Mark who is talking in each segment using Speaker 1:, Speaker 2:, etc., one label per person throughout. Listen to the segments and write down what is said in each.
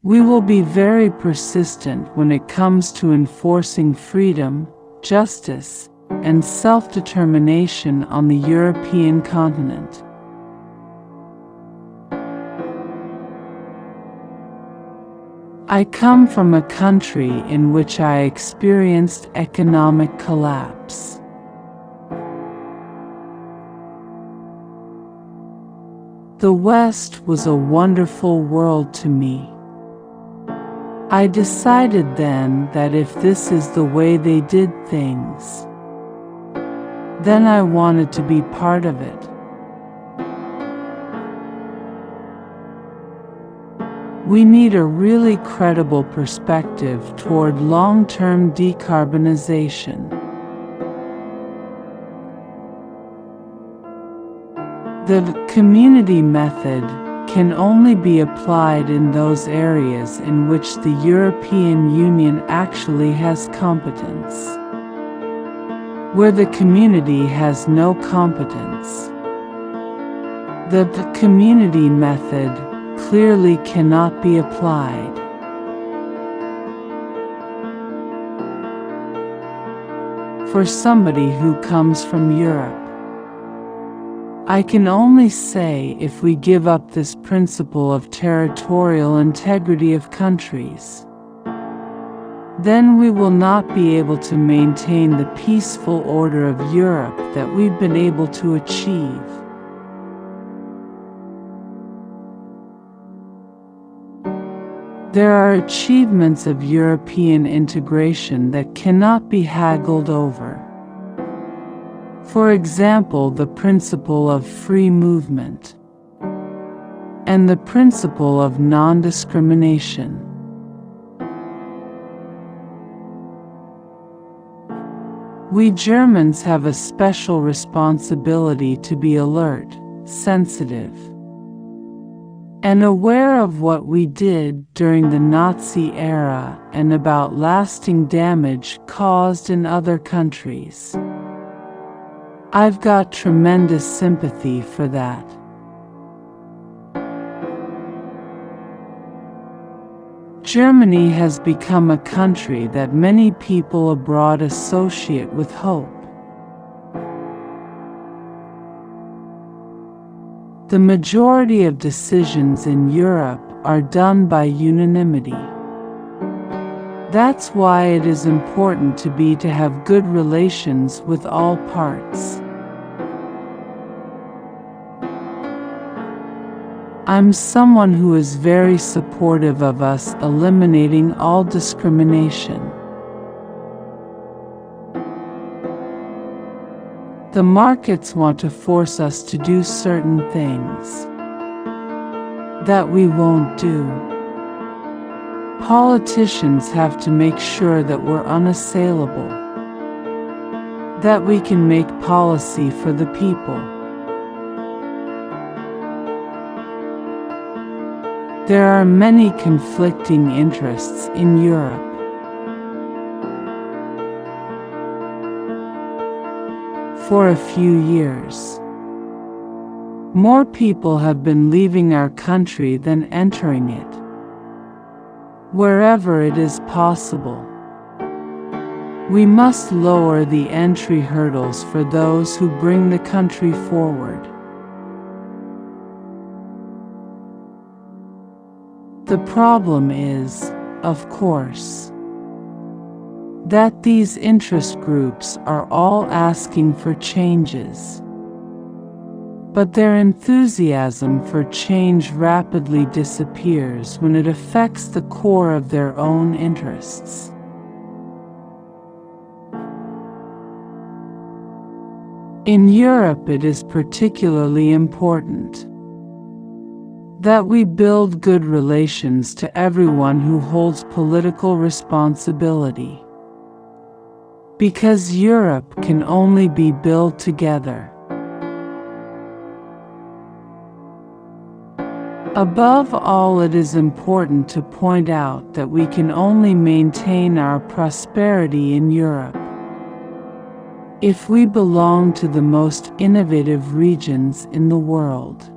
Speaker 1: We will be very persistent when it comes to enforcing freedom, justice, and self-determination on the European continent. I come from a country in which I experienced economic collapse. The West was a wonderful world to me. I decided then that if this is the way they did things, then I wanted to be part of it. We need a really credible perspective toward long-term decarbonization. The community method can only be applied in those areas in which the European Union actually has competence. Where the community has no competence, the community method clearly cannot be applied. For somebody who comes from Europe, I can only say if we give up this principle of territorial integrity of countries, then we will not be able to maintain the peaceful order of Europe that we've been able to achieve. There are achievements of European integration that cannot be haggled over. For example, the principle of free movement and the principle of non-discrimination. We Germans have a special responsibility to be alert, sensitive, and aware of what we did during the Nazi era and about lasting damage caused in other countries. I've got tremendous sympathy for that. Germany has become a country that many people abroad associate with hope. The majority of decisions in Europe are done by unanimity. That's why it is important to have good relations with all parts. I'm someone who is very supportive of us eliminating all discrimination. The markets want to force us to do certain things that we won't do. Politicians have to make sure that we're unassailable, that we can make policy for the people. There are many conflicting interests in Europe. For a few years, more people have been leaving our country than entering it. Wherever it is possible, we must lower the entry hurdles for those who bring the country forward. The problem is, of course, that these interest groups are all asking for changes. But their enthusiasm for change rapidly disappears when it affects the core of their own interests. In Europe, it is particularly important that we build good relations to everyone who holds political responsibility, because Europe can only be built together. Above all, it is important to point out that we can only maintain our prosperity in Europe if we belong to the most innovative regions in the world.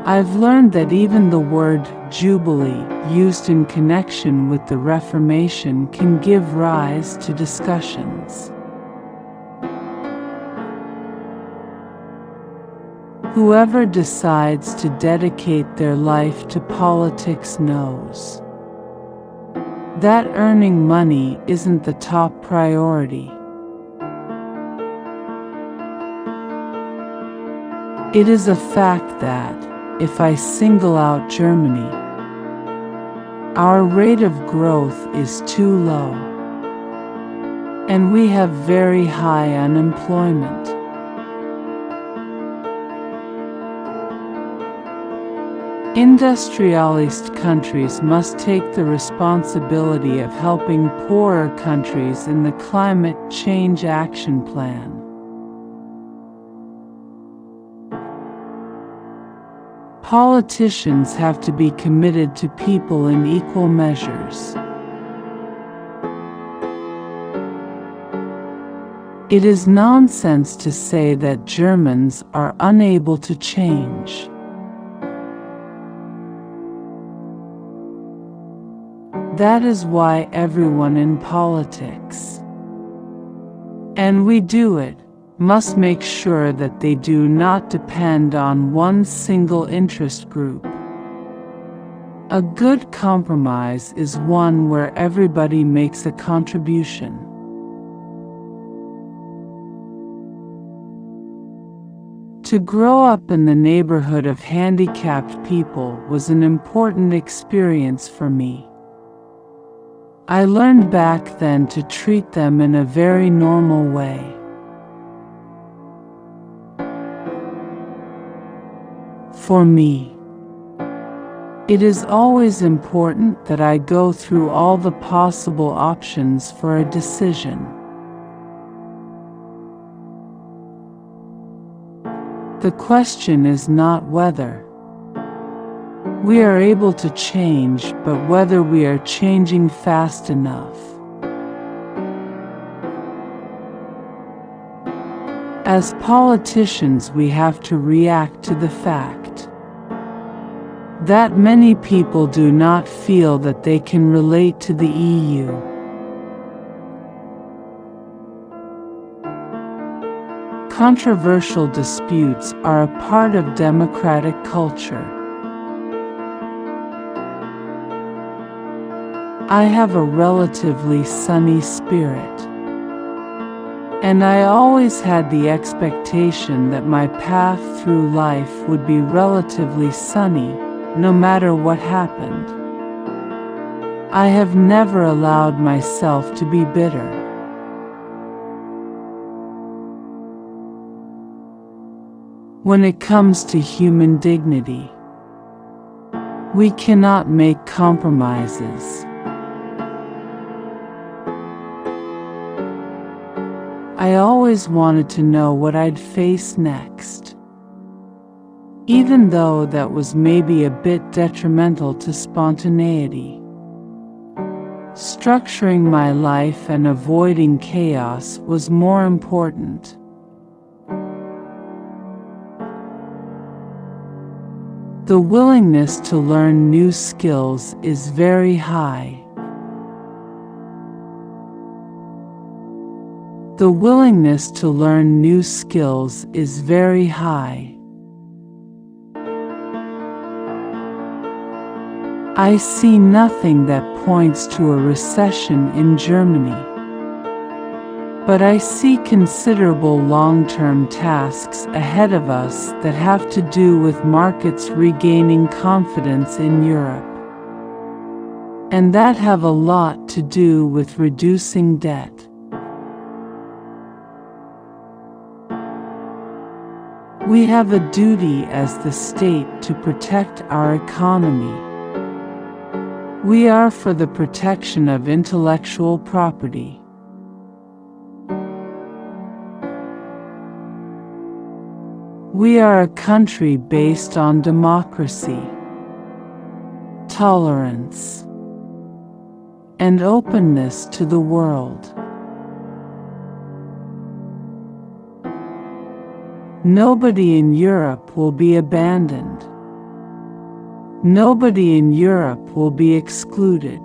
Speaker 1: I've learned that even the word jubilee, used in connection with the Reformation, can give rise to discussions. Whoever decides to dedicate their life to politics knows that earning money isn't the top priority. It is a fact that, if I single out Germany, our rate of growth is too low, and we have very high unemployment. Industrialist countries must take the responsibility of helping poorer countries in the Climate Change Action Plan. Politicians have to be committed to people in equal measures. It is nonsense to say that Germans are unable to change. That is why everyone in politics, and we do it, must make sure that they do not depend on one single interest group. A good compromise is one where everybody makes a contribution. To grow up in the neighborhood of handicapped people was an important experience for me. I learned back then to treat them in a very normal way. For me, it is always important that I go through all the possible options for a decision. The question is not whether we are able to change, but whether we are changing fast enough. As politicians, we have to react to the fact that many people do not feel that they can relate to the EU. Controversial disputes are a part of democratic culture. I have a relatively sunny spirit, and I always had the expectation that my path through life would be relatively sunny, no matter what happened. I have never allowed myself to be bitter. When it comes to human dignity, we cannot make compromises. I always wanted to know what I'd face next, even though that was maybe a bit detrimental to spontaneity. Structuring my life and avoiding chaos was more important. The willingness to learn new skills is very high. The willingness to learn new skills is very high. I see nothing that points to a recession in Germany, but I see considerable long-term tasks ahead of us that have to do with markets regaining confidence in Europe, and that have a lot to do with reducing debt. We have a duty as the state to protect our economy. We are for the protection of intellectual property. We are a country based on democracy, tolerance, and openness to the world. Nobody in Europe will be abandoned. Nobody in Europe will be excluded.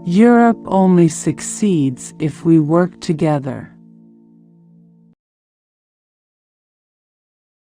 Speaker 1: Europe only succeeds if we work together.